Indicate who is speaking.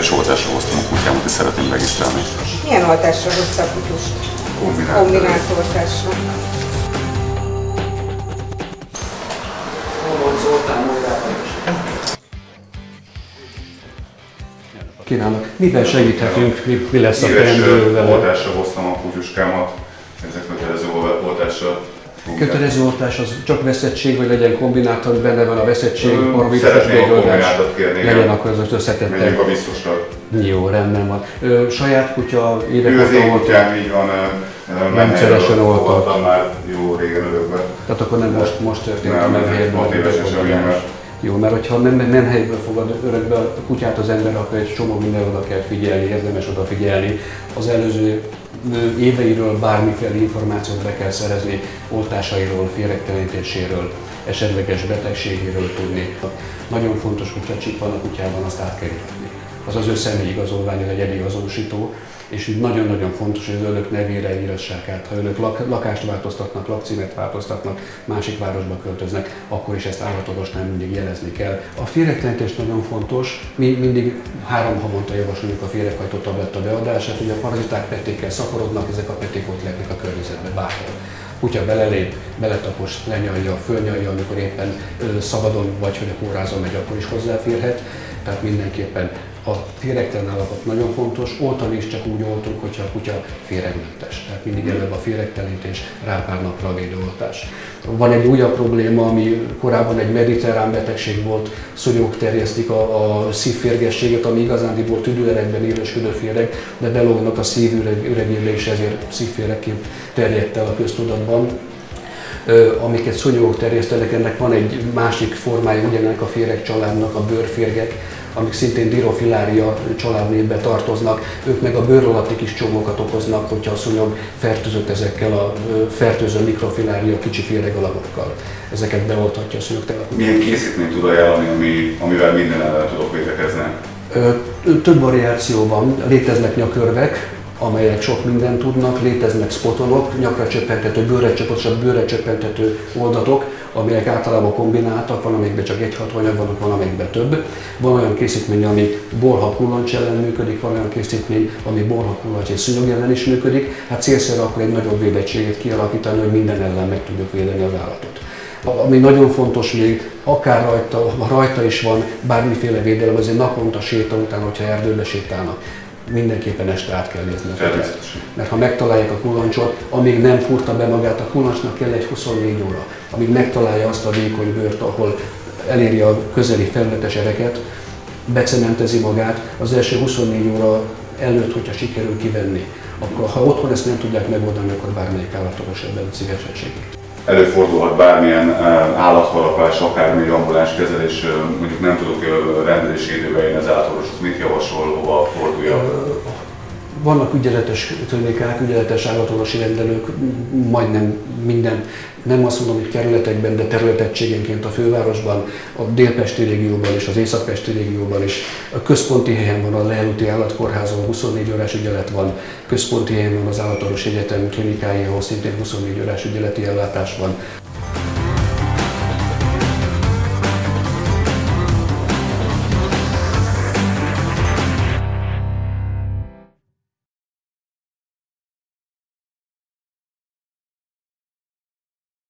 Speaker 1: félrektelenítés oltásra hoztam a kutyámat, és szeretném regisztrálni.
Speaker 2: Milyen oltásra hozta a kutyust? Kombinált oltásra.
Speaker 3: Kívánok! Miben segíthetünk, mi lesz a teendő vele?
Speaker 1: Oltásra hoztam a kutyuskámat, ezek kötelező oltásra.
Speaker 3: Kötelező oltás az csak veszettség, vagy legyen kombinált, hogy benne van a veszettség,
Speaker 1: szeretném a kombináltat kérni.
Speaker 3: Legyen akkor az összetettek.
Speaker 1: Menjünk a biztosra.
Speaker 3: Jó, rendben van. Saját kutya
Speaker 1: évek óta volt? Kutyám, így van.
Speaker 3: Rendszeresen
Speaker 1: oltottam már jó régen örökben.
Speaker 3: Tehát akkor nem most történt a menhelyből?
Speaker 1: 6 évesen semmi.
Speaker 3: Jó, mert hogyha menhelyből fogad örökbe a kutyát az ember, akkor egy csomó minden oda kell figyelni, érdemes odafigyelni. Az előző éveiről bármiféle információt be kell szerezni, oltásairól, félrektelenítéséről, esetleges betegségéről tudni. Nagyon fontos, hogyha csip van a kutyában, azt át kell írni. Az az ő személyigazolvány, egy egyedi azonosító, és nagyon-nagyon fontos, hogy az önök nevére írassák át. Ha önök lakást változtatnak, lakcímet változtatnak, másik városba költöznek, akkor is ezt állatorvosnál mindig jelezni kell. A félrektelenítés nagyon fontos, mi mindig 3 havonta javasoljuk a félreghajtó tabletta beadását, ugye a paraziták petékkel szaporodnak, ezek a peték ott lehetnek a környezetbe bárhol. Kutya belelép, beletapos, lenyalja, fölnyalja, amikor éppen szabadon vagy hogy a kórházon megy, akkor is hozzáférhet. Tehát mindenképpen a féregtelen állapot nagyon fontos, oltani is csak úgy oltunk, hogyha a kutya féregmentes. Tehát mindig előbb a féregtelenítés, rá pár napra a védőoltás. Van egy újabb probléma, ami korábban egy mediterrán betegség volt, szúnyogok terjesztik a szívférgességet, ami igazándiból tüdőerekben élősködő féreg, de belógnak a szívüregébe, és ezért szívféregként terjedt el a köztudatban. Amiket szúnyogok terjesztenek, ennek van egy másik formája ugyanennek a féreg családnak, a bőrférgek, amik szintén Dirofilaria családnévbe tartoznak, ők meg a bőr alatti kis csomókat okoznak, hogyha a szúnyog fertőzött ezekkel a fertőző mikrofilária kicsi féregalagokkal. Ezeket beolthatja a szúnyogtelefonban.
Speaker 1: Milyen készítményt tud ajánlani, amivel minden ellen tudok védekezni?
Speaker 3: Több variáció van, léteznek nyakörvek, amelyek sok mindent tudnak, léteznek spotonok, nyakra csöppentető, bőrre csöppentető oldatok, amelyek általában kombináltak, van amelyikben csak egy hatóanyag van, van amelyikben több. Van olyan készítmény, ami bolha kullancs ellen működik, van olyan készítmény, ami bolha kullancs és szúnyog ellen is működik. Hát célszerű akkor egy nagyobb védettséget kialakítani, hogy minden ellen meg tudjuk védeni az állatot. Ami nagyon fontos még, akár rajta is van bármiféle védelem, azért naponta séta után, hogyha erdőbe sétálnak, mindenképpen este át kell nézni a fegyvert. Mert ha megtalálják a kullancsot, amíg nem furta be magát, a kullancsnak kell egy 24 óra, amíg megtalálja azt a vékony bőrt, ahol eléri a közeli felületes ereket, becementezi magát, az első 24 óra előtt, hogyha sikerül kivenni, akkor ha otthon ezt nem tudják megoldani, akkor bármelyik állatorvos ebben szívesen segít.
Speaker 1: Előfordulhat bármilyen állatharapás, akármi ambuláns kezelés, mondjuk nem tudok rendelési időben jönni az állatorvoshoz, mit javasol, hova forduljak?
Speaker 3: Vannak ügyeletes klinikák, ügyeletes állatorvosi rendelők, majdnem minden, nem azt mondom, hogy kerületekben, de területegységenként a fővárosban, a délpesti régióban és az északpesti régióban is. A központi helyen van a Lehel-úti állatkórházon, 24 órás ügyelet van, központi helyen van az állatorvosi egyetem klinikái, ahol szintén 24 órás ügyeleti ellátás van.